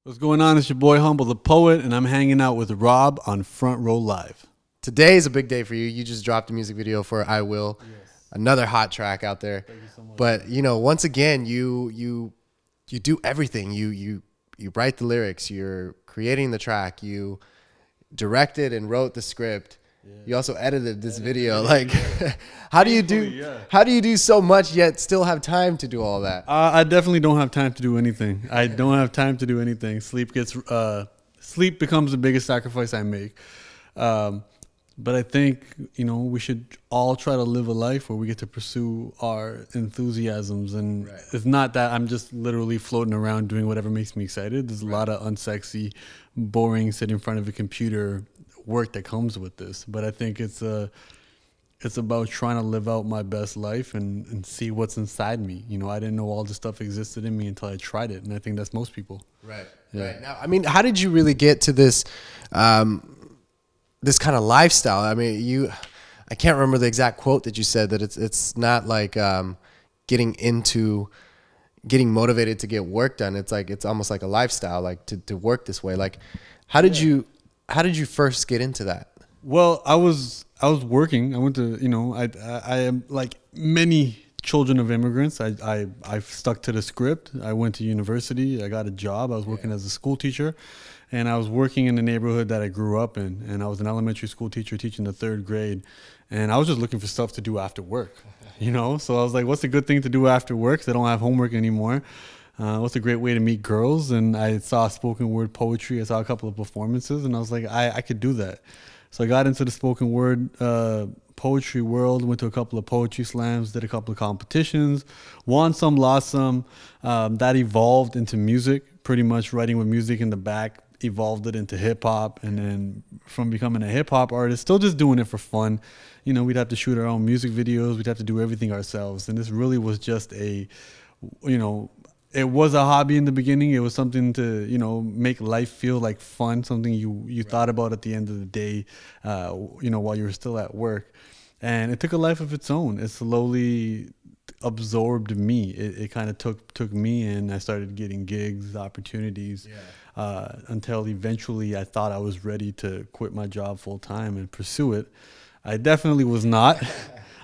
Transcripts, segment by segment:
What's going on? It's your boy Humble the Poet, and I'm hanging out with Rob on Front Row Live. Today is a big day for you. You just dropped a music video for I Will. Yes. Another hot track out there. Thank you so much. But you know, once again, you do everything. You write the lyrics, you're creating the track, you directed and wrote the script. Yeah. You also edited this video. Like how do you do so much yet still have time to do all that? I definitely don't have time to do anything. I don't have time to do anything. Sleep becomes the biggest sacrifice I make. But I think, we should all try to live a life where we get to pursue our enthusiasms. And right. It's not that I'm just literally floating around doing whatever makes me excited. There's a lot of unsexy, boring, sit in front of a computer work that comes with this. But I think it's about trying to live out my best life and see what's inside me. I didn't know all this stuff existed in me until I tried it. And I think that's most people. Right. Yeah. Right. Now, I mean, how did you really get to this this kind of lifestyle? I mean, I can't remember the exact quote that you said, that it's not like getting motivated to get work done. It's almost like a lifestyle, like to work this way. Like, how did you first get into that? Well, I was working. I went to, I am like many children of immigrants. I stuck to the script. I went to university. I got a job. I was working as a school teacher. And I was working in the neighborhood that I grew up in. And I was an elementary school teacher teaching the 3rd grade. And I was just looking for stuff to do after work, So I was like, what's a good thing to do after work? Because I don't have homework anymore. What's a great way to meet girls? And I saw spoken word poetry. I saw a couple of performances. And I was like, I could do that. So I got into the spoken word poetry world, went to a couple of poetry slams, did a couple of competitions, won some, lost some. That evolved into music, pretty much writing with music in the back, evolved it into hip hop. And then from becoming a hip hop artist, still just doing it for fun. We'd have to shoot our own music videos. We'd have to do everything ourselves. And this really was just it was a hobby in the beginning. It was something to, make life feel like fun, something you thought about at the end of the day, while you were still at work. And it took a life of its own. It slowly absorbed me. It kind of took me in. I started getting gigs, opportunities, until eventually I thought I was ready to quit my job full time and pursue it. I definitely was not.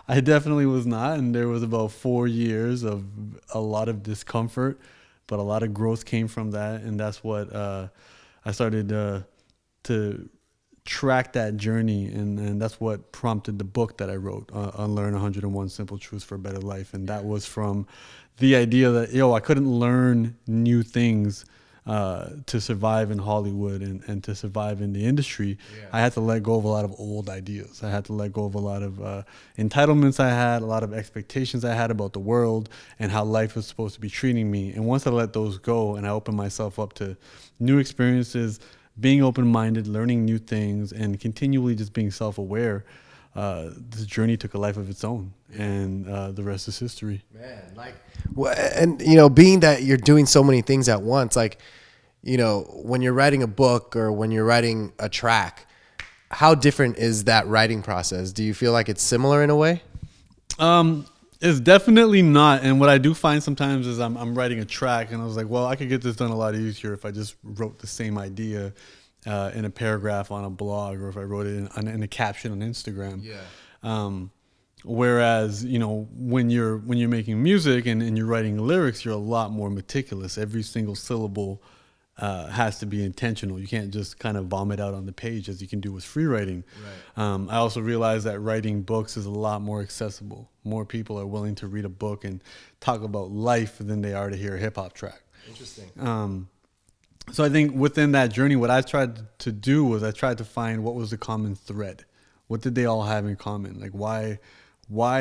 And there was about 4 years of a lot of discomfort, but a lot of growth came from that. And that's what I started to track that journey. And that's what prompted the book that I wrote, Unlearn 101 Simple Truths for a Better Life. And that was from the idea that, I couldn't learn new things to survive in Hollywood and to survive in the industry. I had to let go of a lot of old ideas. I had to let go of a lot of entitlements I had, a lot of expectations I had about the world and how life was supposed to be treating me. And once I let those go and I opened myself up to new experiences, being open-minded, learning new things, and continually just being self-aware, this journey took a life of its own, and the rest is history. Man, and being that you're doing so many things at once, when you're writing a book or when you're writing a track, how different is that writing process? Do you feel like it's similar in a way? It's definitely not. And what I do find sometimes is I'm writing a track, and I was like, well, I could get this done a lot easier if I just wrote the same idea in a paragraph on a blog, or if I wrote it in a caption on Instagram. Whereas, when you're making music and you're writing lyrics, you're a lot more meticulous. Every single syllable has to be intentional. You can't just kind of vomit out on the page as you can do with free writing. Right. I also realized that writing books is a lot more accessible. More people are willing to read a book and talk about life than they are to hear a hip hop track. Interesting. So I think within that journey, what I tried to do was I tried to find what was the common thread. What did they all have in common? Like why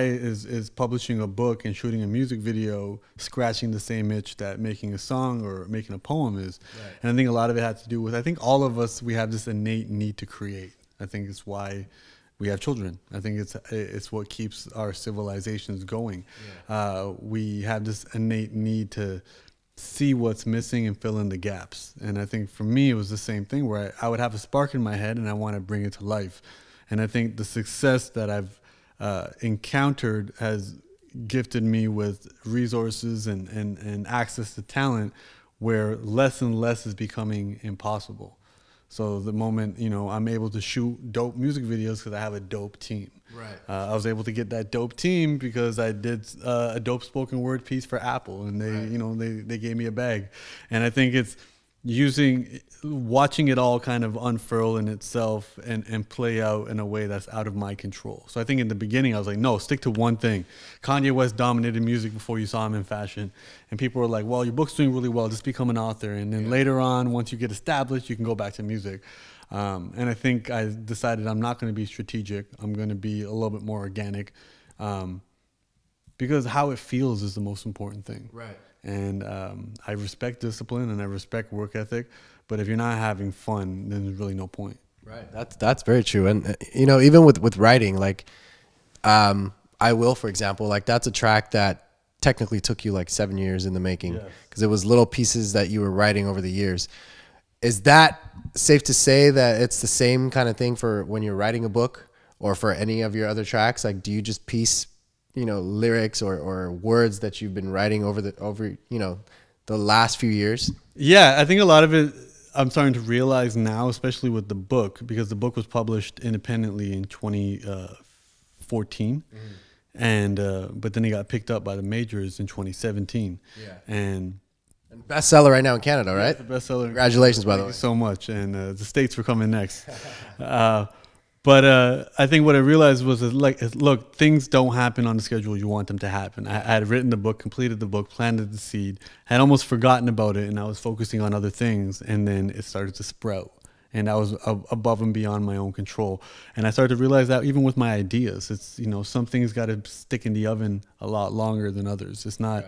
is publishing a book and shooting a music video scratching the same itch that making a song or making a poem is? Right. And I think a lot of it had to do with, I think all of us, we have this innate need to create. I think it's why we have children. I think it's what keeps our civilizations going. We have this innate need to see what's missing and fill in the gaps. And I think for me, it was the same thing where I would have a spark in my head and I want to bring it to life. And I think the success that I've encountered has gifted me with resources and access to talent where less and less is becoming impossible. So the moment, you know, I'm able to shoot dope music videos because I have a dope team. Right. I was able to get that dope team because I did a dope spoken word piece for Apple, and they, Right. you know, they gave me a bag. And I think it's watching it all kind of unfurl in itself and play out in a way that's out of my control. So I think in the beginning I was like, no, stick to one thing. Kanye West dominated music before you saw him in fashion. And people were like, well, your book's doing really well, just become an author. And then later on, once you get established, you can go back to music. And I think I decided I'm not going to be strategic. I'm going to be a little bit more organic, because how it feels is the most important thing. Right. And I respect discipline and I respect work ethic, but if you're not having fun, then there's really no point. Right. That's very true. And you know, even with writing, like I Will, for example, like that's a track that technically took you like 7 years in the making, because it was little pieces that you were writing over the years. Is that safe to say that it's the same kind of thing for when you're writing a book or for any of your other tracks? Like, do you just piece, you know, lyrics or words that you've been writing over you know, the last few years? Yeah, I think a lot of it I'm starting to realize now, especially with the book, because the book was published independently in 2014. And but then it got picked up by the majors in 2017. Yeah. And bestseller right now in Canada, right? the bestseller. Congratulations, by the way. Thank you so much. And the States were coming next. But I think what I realized was look, things don't happen on the schedule you want them to happen. I had written the book, completed the book, planted the seed, had almost forgotten about it, and I was focusing on other things, and then it started to sprout. And that was above and beyond my own control. And I started to realize that even with my ideas, it's, you know, some things got to stick in the oven a lot longer than others. It's not,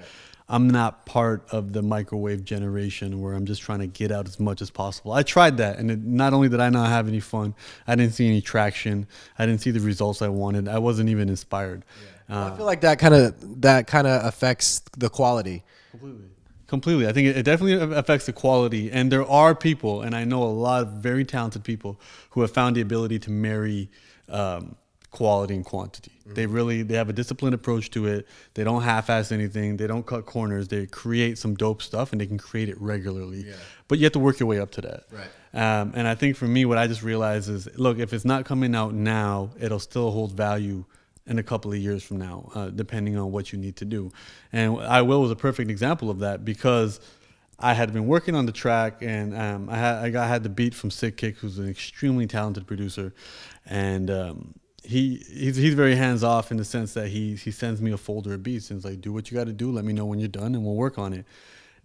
I'm not part of the microwave generation where I'm just trying to get out as much as possible. I tried that, and not only did I not have any fun, I didn't see any traction. I didn't see the results I wanted. I wasn't even inspired. I feel like that kind of affects the quality. Completely. I think it definitely affects the quality. And there are people, and I know a lot of very talented people who have found the ability to marry quality and quantity. They have a disciplined approach to it. They don't half-ass anything. They don't cut corners. They create some dope stuff, and they can create it regularly. But you have to work your way up to that. Right. And I think for me, what I just realized is, look, if it's not coming out now, it'll still hold value in a couple of years from now, depending on what you need to do. And I Will was a perfect example of that, because I had been working on the track, and I had the beat from Sick Kick, who's an extremely talented producer, and he's very hands off in the sense that he sends me a folder of beats and he's like, do what you got to do, let me know when you're done, and we'll work on it.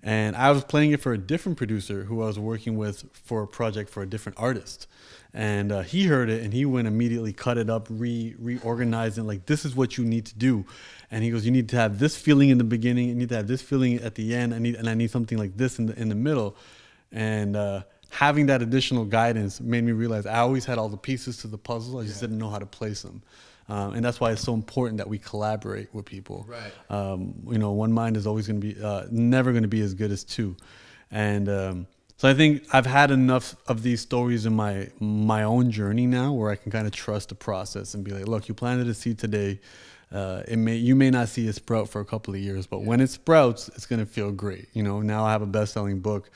And I was playing it for a different producer who I was working with for a project for a different artist. And he heard it, and he went immediately, cut it up, reorganized it, like, this is what you need to do. And he goes, you need to have this feeling in the beginning, you need to have this feeling at the end, I need something like this in the middle. And having that additional guidance made me realize I always had all the pieces to the puzzle, I just didn't know how to place them. And that's why it's so important that we collaborate with people. Right. You know, one mind is always going to be, never going to be as good as two. And so I think I've had enough of these stories in my own journey now where I can kind of trust the process and be like, look, you planted a seed today. You may not see it sprout for a couple of years, but when it sprouts, it's going to feel great. You know, now I have a best-selling book,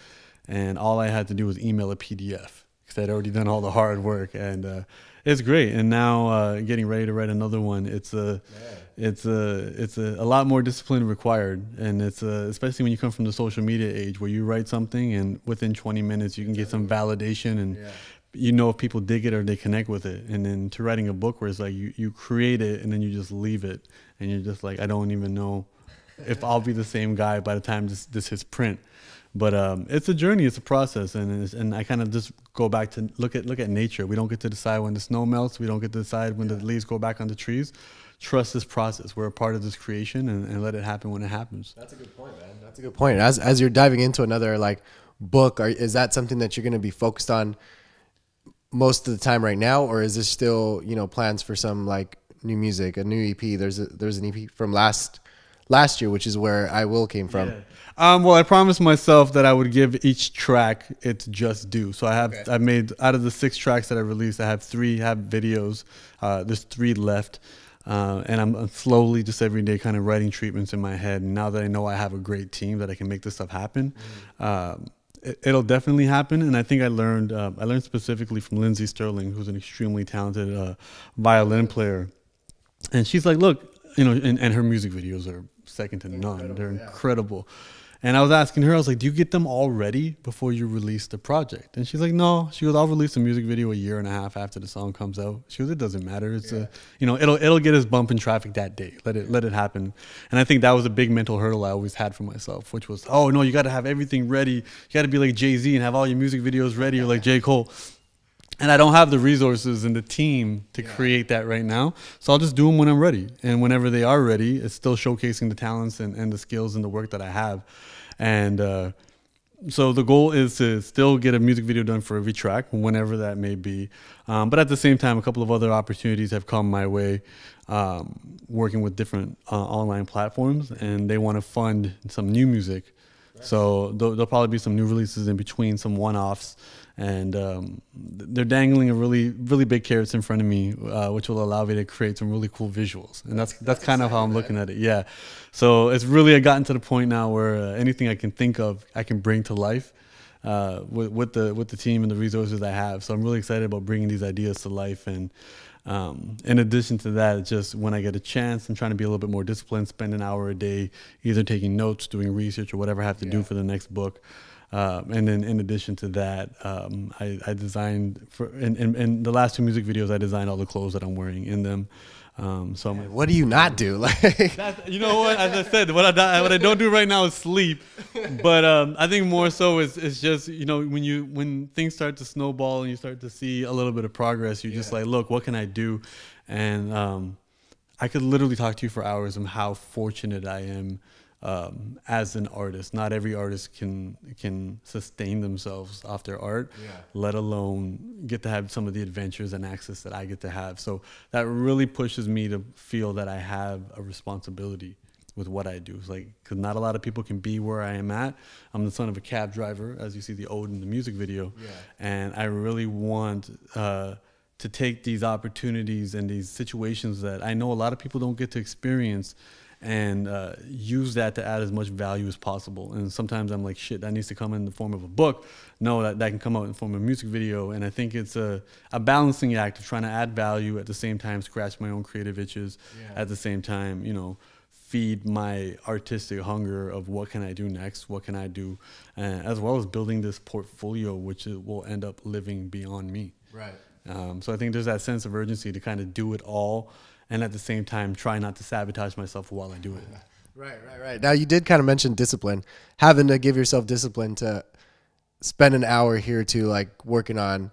and all I had to do was email a PDF because I'd already done all the hard work, and it's great. And now getting ready to write another one, it's a lot more discipline required, and it's especially when you come from the social media age where you write something and within 20 minutes you can get some validation, and you know if people dig it or they connect with it. And then to writing a book where it's like you create it and then you just leave it, and you're just like, I don't even know if I'll be the same guy by the time this hits print. But it's a journey, it's a process, and I kind of just go back to look at nature. We don't get to decide when the snow melts. We don't get to decide when the leaves go back on the trees. Trust this process. We're a part of this creation, and let it happen when it happens. That's a good point, man. That's a good point. As you're diving into another like book, is that something that you're going to be focused on most of the time right now, or is this still, you know, plans for some like new music, a new EP? There's an EP from last year, which is where I Will came from. Well, I promised myself that I would give each track its just due. So I've made, out of the 6 tracks that I released, I have 3 have videos. There's 3 left. And I'm slowly, just every day, kind of writing treatments in my head. And now that I know I have a great team that I can make this stuff happen, it'll definitely happen. And I think I learned specifically from Lindsay Sterling, who's an extremely talented violin player. And she's like, look, and her music videos are second to none. They're incredible. And I was asking her, I was like, do you get them all ready before you release the project? And she's like, no. She goes, I'll release a music video a year and a half after the song comes out. She goes, it doesn't matter. It's it'll get us bumping traffic that day. Let it happen. And I think that was a big mental hurdle I always had for myself, which was, oh no, you got to have everything ready. You got to be like Jay-Z and have all your music videos ready, or like J. Cole. And I don't have the resources and the team to create that right now. So I'll just do them when I'm ready. And whenever they are ready, it's still showcasing the talents and the skills and the work that I have. And so the goal is to still get a music video done for every track, whenever that may be. But at the same time, a couple of other opportunities have come my way, working with different online platforms, and they want to fund some new music. So there'll probably be some new releases in between, some one-offs, and they're dangling a really, really big carrots in front of me, which will allow me to create some really cool visuals. And that's kind of how I'm looking at it. Yeah. So it's really gotten to the point now where anything I can think of, I can bring to life with the team and the resources I have. So I'm really excited about bringing these ideas to life. And in addition to that, just when I get a chance, I'm trying to be a little bit more disciplined, spend an hour a day either taking notes, doing research, or whatever I have to do for the next book. And then in addition to that, I designed in the last two music videos, I designed all the clothes that I'm wearing in them. So I'm like, what do you not do? you know what? As I said, what I don't do right now is sleep. But I think more so it's just, when things start to snowball and you start to see a little bit of progress, you're just like, look, what can I do? And I could literally talk to you for hours on how fortunate I am as an artist. Not every artist can sustain themselves off their art, let alone get to have some of the adventures and access that I get to have. So that really pushes me to feel that I have a responsibility with what I do. It's like, because not a lot of people can be where I am at. I'm the son of a cab driver, as you see the ode in the music video. And I really want to take these opportunities and these situations that I know a lot of people don't get to experience, and use that to add as much value as possible. And sometimes I'm like, shit, that needs to come in the form of a book. No, that can come out in the form of a music video. And I think it's a balancing act of trying to add value, at the same time scratch my own creative itches, at the same time, feed my artistic hunger of what can I do next, what can I do, as well as building this portfolio, which will end up living beyond me. Right. So I think there's that sense of urgency to kind of do it all, and at the same time try not to sabotage myself while I do it. Right. Now, you did kind of mention discipline, having to give yourself discipline to spend an hour here to like working on,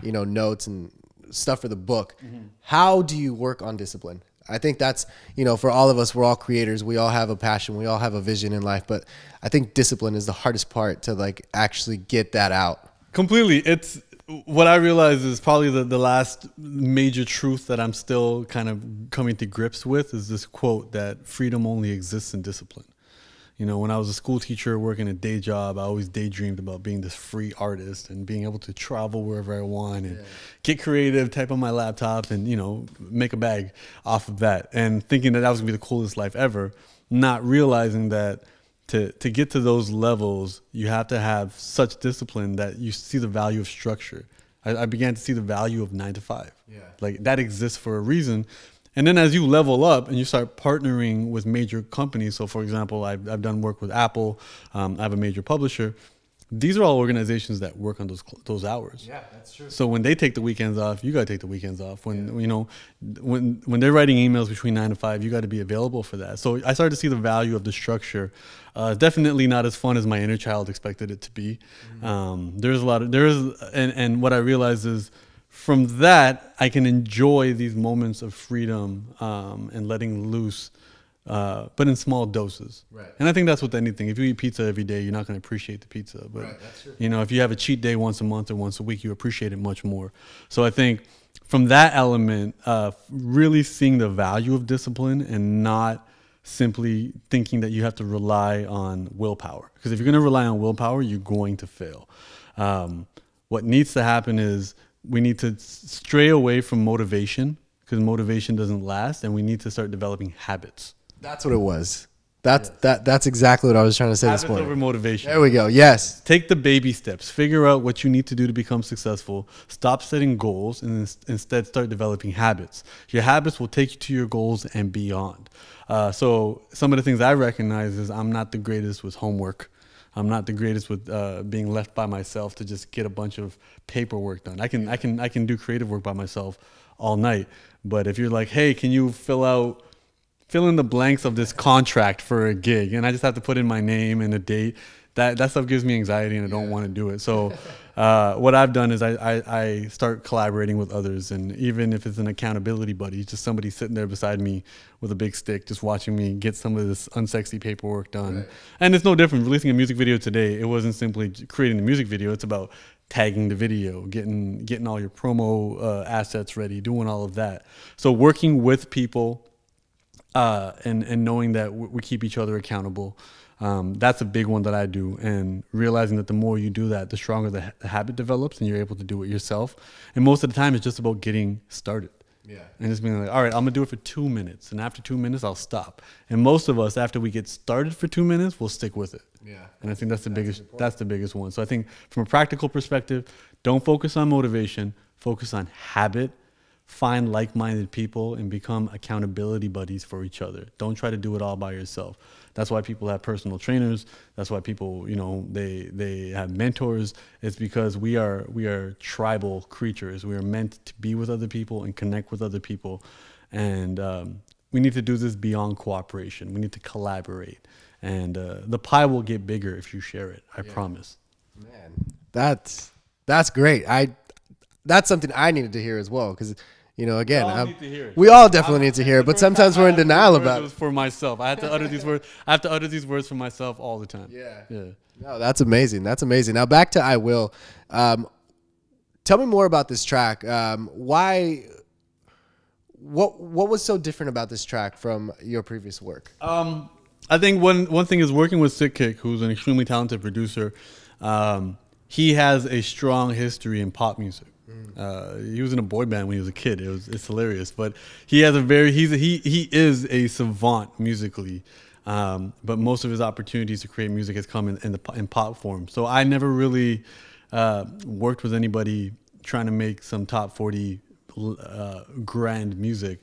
notes and stuff for the book. How do you work on discipline? I think that's, for all of us, we're all creators. We all have a passion. We all have a vision in life. But I think discipline is the hardest part to like actually get that out. Completely. It's what I realize is probably the last major truth that I'm still kind of coming to grips with is this quote that freedom only exists in discipline. When I was a school teacher working a day job, I always daydreamed about being this free artist and being able to travel wherever I want and get creative, type on my laptop and, make a bag off of that, and thinking that was gonna be the coolest life ever, not realizing that to get to those levels, you have to have such discipline that you see the value of structure. I began to see the value of 9 to 5. Like that exists for a reason. And then as you level up and you start partnering with major companies, so for example, I've done work with Apple, I have a major publisher. These are all organizations that work on those hours. Yeah, that's true. So when they take the weekends off, you got to take the weekends off. When when they're writing emails between 9 to 5, you got to be available for that. So I started to see the value of the structure. Definitely not as fun as my inner child expected it to be. And what I realized is, from that, I can enjoy these moments of freedom and letting loose, but in small doses. Right. And I think that's with anything. If you eat pizza every day, you're not going to appreciate the pizza. But that's true. if you have a cheat day once a month or once a week, you appreciate it much more. So I think from that element, really seeing the value of discipline and not simply thinking that you have to rely on willpower. Because if you're going to rely on willpower, you're going to fail. What needs to happen is we need to stray away from motivation because motivation doesn't last, and we need to start developing habits. That's what it was. That's exactly what I was trying to say Habits this morning. over motivation. There we go. Yes. Take the baby steps. Figure out what you need to do to become successful. Stop setting goals and instead start developing habits. Your habits will take you to your goals and beyond. So some of the things I recognize is I'm not the greatest with homework. I'm not the greatest with being left by myself to just get a bunch of paperwork done. I can do creative work by myself all night. But if you're like, hey, can you fill in the blanks of this contract for a gig, and I just have to put in my name and a date, that stuff gives me anxiety, and I don't want to do it. So what I've done is I start collaborating with others, and even if it's an accountability buddy, just somebody sitting there beside me with a big stick, just watching me get some of this unsexy paperwork done. Right. And it's no different. Releasing a music video today, it wasn't simply creating the music video. It's about tagging the video, getting all your promo assets ready, doing all of that. So working with people, and knowing that we keep each other accountable. That's a big one that I do, and realizing that the more you do that, the stronger the habit develops, and you're able to do it yourself. And most of the time, it's just about getting started. Yeah. And just being like, all right, I'm gonna do it for 2 minutes, and after 2 minutes, I'll stop. And most of us, after we get started for 2 minutes, we'll stick with it. Yeah. And I think that's the biggest one. So I think from a practical perspective, don't focus on motivation, focus on habit. Find like-minded people and become accountability buddies for each other. Don't try to do it all by yourself. That's why people have personal trainers. That's why people, they have mentors. It's because we are tribal creatures. We are meant to be with other people and connect with other people. And we need to do this beyond cooperation. We need to collaborate. And the pie will get bigger if you share it. I promise. Man, that's great. That's something I needed to hear as well, because again, we all definitely need to hear it, but sometimes we're in denial about it. For myself, I have to utter these words. I have to utter these words for myself all the time. Yeah. No, that's amazing. That's amazing. Now back to I Will. Tell me more about this track. Why? What was so different about this track from your previous work? I think one thing is working with Sick Kick, who's an extremely talented producer. He has a strong history in pop music. He was in a boy band when he was a kid. It's hilarious, but he has he is a savant musically. But most of his opportunities to create music has come in pop form. So I never really worked with anybody trying to make some top 40 grand music.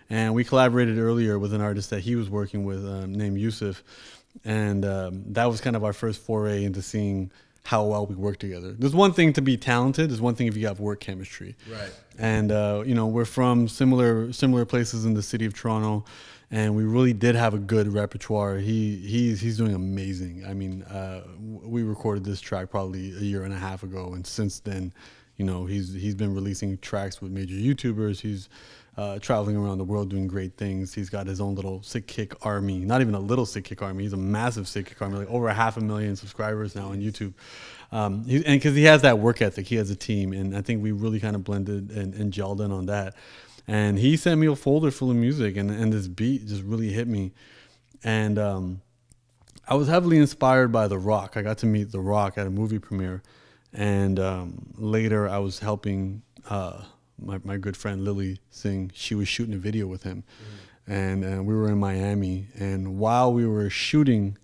And we collaborated earlier with an artist that he was working with named Yusuf, and that was kind of our first foray into seeing how well we work together. There's one thing to be talented. There's one thing if you have work chemistry. Right. And we're from similar places in the city of Toronto, and we really did have a good repertoire. He's doing amazing. I mean, we recorded this track probably a year and a half ago, and since then, he's been releasing tracks with major YouTubers. He's traveling around the world doing great things. He's got his own little Sick Kick army. Not even a little Sick Kick army. He's a massive Sick Kick army, like over 500,000 subscribers now on YouTube. And because he has that work ethic, he has a team, and I think we really kind of blended and gelled in on that. And he sent me a folder full of music, and this beat just really hit me. And I was heavily inspired by The Rock. I got to meet The Rock at a movie premiere, and later I was helping my good friend Lily sing. She was shooting a video with him, and we were in Miami. And while we were shooting,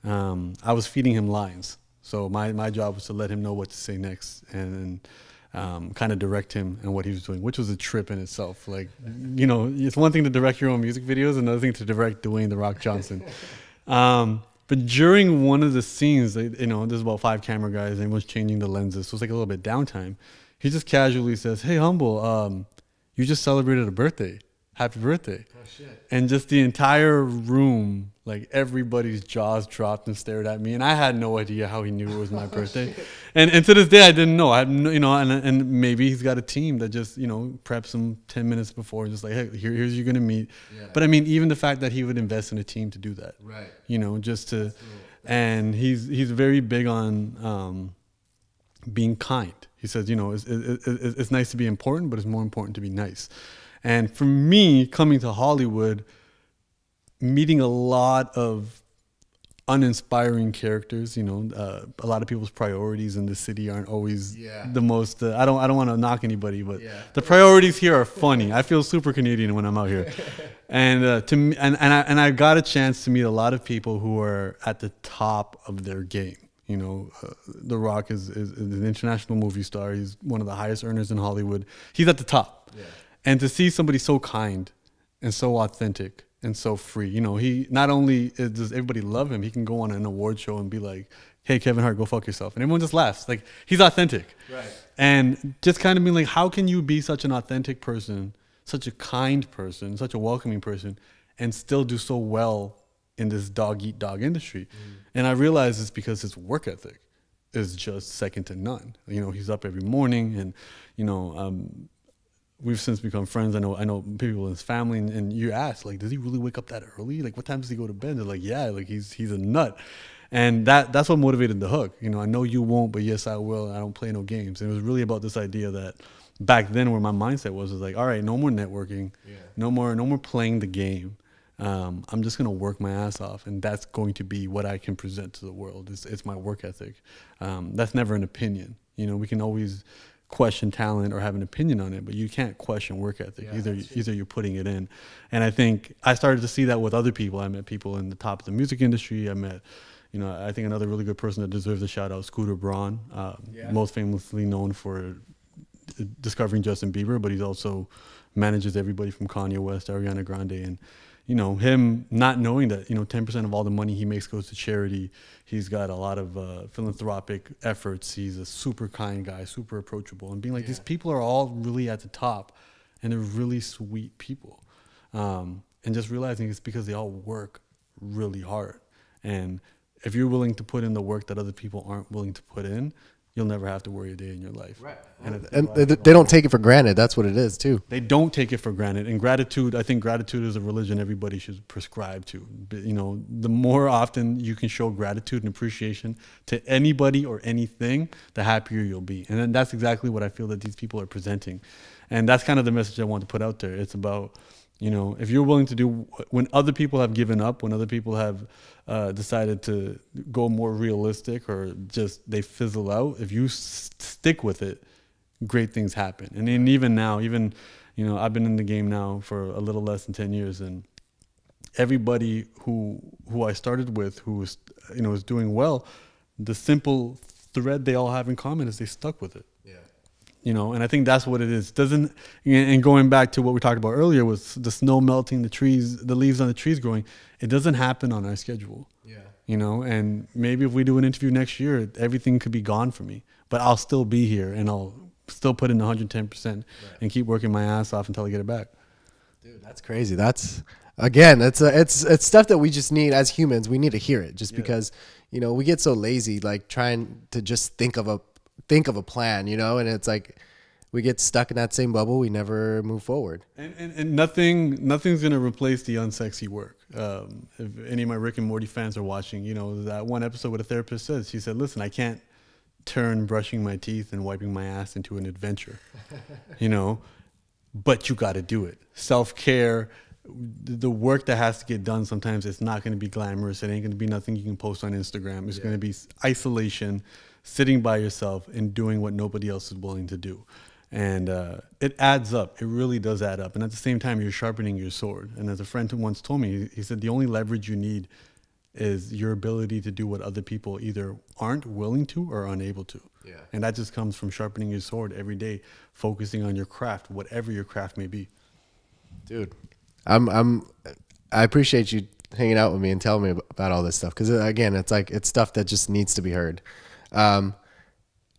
I was feeding him lines. So my job was to let him know what to say next, and kind of direct him and what he was doing, which was a trip in itself. Like, it's one thing to direct your own music videos, another thing to direct Dwayne The Rock Johnson. But during one of the scenes, there's about 5 camera guys, and everyone's changing the lenses, so it's like a little bit downtime. He just casually says, "Hey, Humble, you just celebrated a birthday. Happy birthday." Oh, shit. And just the entire room, like everybody's jaws dropped and stared at me. And I had no idea how he knew it was my birthday. And to this day, I didn't know. I had no, and maybe he's got a team that just, preps him 10 minutes before, just like, hey, here's you're going to meet. Yeah. But I mean, even the fact that he would invest in a team to do that, right? Just to, and he's very big on being kind. He says, it's nice to be important, but it's more important to be nice. And for me, coming to Hollywood, meeting a lot of uninspiring characters. You know, a lot of people's priorities in the city aren't always the most. I don't want to knock anybody, but the priorities here are funny. I feel super Canadian when I'm out here, and to me, and I got a chance to meet a lot of people who are at the top of their game. You know, The Rock is an international movie star. He's one of the highest earners in Hollywood. He's at the top, and to see somebody so kind and so authentic and so free. You know, he not only does everybody love him, he can go on an award show and be like, "Hey, Kevin Hart, go fuck yourself," and everyone just laughs. Like, he's authentic, right? And just kind of being like, how can you be such an authentic person, such a kind person, such a welcoming person, and still do so well in this dog eat dog industry? And I realize it's because his work ethic is just second to none. You know, he's up every morning, and you know, we've since become friends. I know people in his family, and you ask, like, does he really wake up that early? Like, what time does he go to bed? They're like, yeah, like he's a nut. And that's what motivated the hook. You know, I know you won't, but yes, I will. I don't play no games. And it was really about this idea that back then, where my mindset was like, all right, no more networking, no more playing the game. I'm just gonna work my ass off, and that's going to be what I can present to the world. It's my work ethic. That's never an opinion. You know, we can always question talent or have an opinion on it, but you can't question work ethic. Either you're putting it in. And I think I started to see that with other people. I met people in the top of the music industry. I met, you know, I think another really good person that deserves a shout out, Scooter Braun, most famously known for discovering Justin Bieber, but he's also manages everybody from Kanye West, Ariana Grande, and you know, him not knowing that, you know, 10% of all the money he makes goes to charity. He's got a lot of philanthropic efforts. He's a super kind guy, super approachable, and being like, these people are all really at the top, and they're really sweet people. And just realizing it's because they all work really hard. And if you're willing to put in the work that other people aren't willing to put in, you'll never have to worry a day in your life. Right. And they don't take it for granted. That's what it is too. They don't take it for granted. And gratitude, I think gratitude is a religion everybody should prescribe to. But, you know, the more often you can show gratitude and appreciation to anybody or anything, the happier you'll be. And then that's exactly what I feel that these people are presenting. And that's kind of the message I want to put out there. It's about, you know, if you're willing to do, when other people have given up, when other people have decided to go more realistic or just they fizzle out, if you stick with it, great things happen. And then even now, you know, I've been in the game now for a little less than 10 years, and everybody who I started with, who was, you know, is doing well, the simple thread they all have in common is they stuck with it. You know, and I think that's what it is. And going back to what we talked about earlier was the snow melting, the leaves on the trees growing. It doesn't happen on our schedule. You know, and maybe if we do an interview next year, everything could be gone for me, but I'll still be here and I'll still put in 110% and keep working my ass off until I get it back. Dude, that's crazy. That's, again, it's stuff that we just need as humans. We need to hear it just because, you know, we get so lazy, like trying to just think of a plan, you know, and it's like we get stuck in that same bubble. We never move forward. And nothing's going to replace the unsexy work. If any of my Rick and Morty fans are watching, you know, that one episode where the therapist says, she said, listen, I can't turn brushing my teeth and wiping my ass into an adventure, you know, but you got to do it. Self-care, the work that has to get done, sometimes it's not going to be glamorous. It ain't going to be nothing you can post on Instagram. It's going to be isolation, sitting by yourself and doing what nobody else is willing to do. And it adds up. It really does add up. And at the same time, you're sharpening your sword. And as a friend who once told me, he said, the only leverage you need is your ability to do what other people either aren't willing to or unable to. And that just comes from sharpening your sword every day, focusing on your craft, whatever your craft may be. Dude, I appreciate you hanging out with me and telling me about all this stuff. Because again, it's like, it's stuff that just needs to be heard. I'm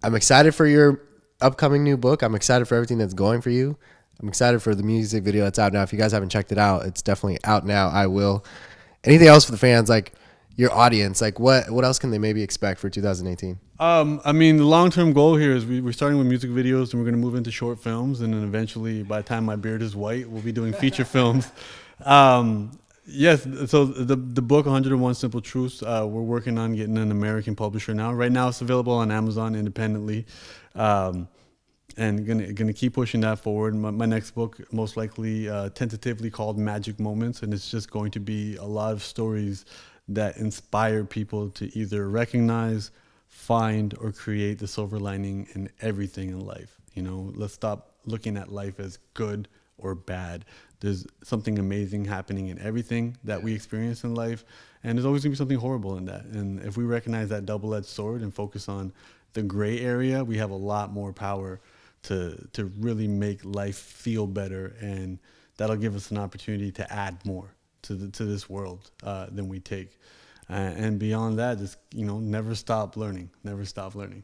excited for your upcoming new book. I'm excited for everything that's going for you. I'm excited for the music video that's out now. If you guys haven't checked it out, it's definitely out now. I will. Anything else for the fans, like your audience, like what else can they maybe expect for 2018? I mean, the long-term goal here is we're starting with music videos, and we're going to move into short films, and then eventually, by the time my beard is white, we'll be doing feature films. Yes, so the book 101 Simple Truths, we're working on getting an American publisher now. Right now, it's available on Amazon independently, and gonna keep pushing that forward. My next book, most likely tentatively called Magic Moments, and it's just going to be a lot of stories that inspire people to either recognize, find, or create the silver lining in everything in life. You know, let's stop looking at life as good or bad. There's something amazing happening in everything that we experience in life, and there's always gonna be something horrible in that. And if we recognize that double-edged sword and focus on the gray area, we have a lot more power to really make life feel better, and that'll give us an opportunity to add more to this world than we take. And beyond that, just, you know, never stop learning. Never stop learning.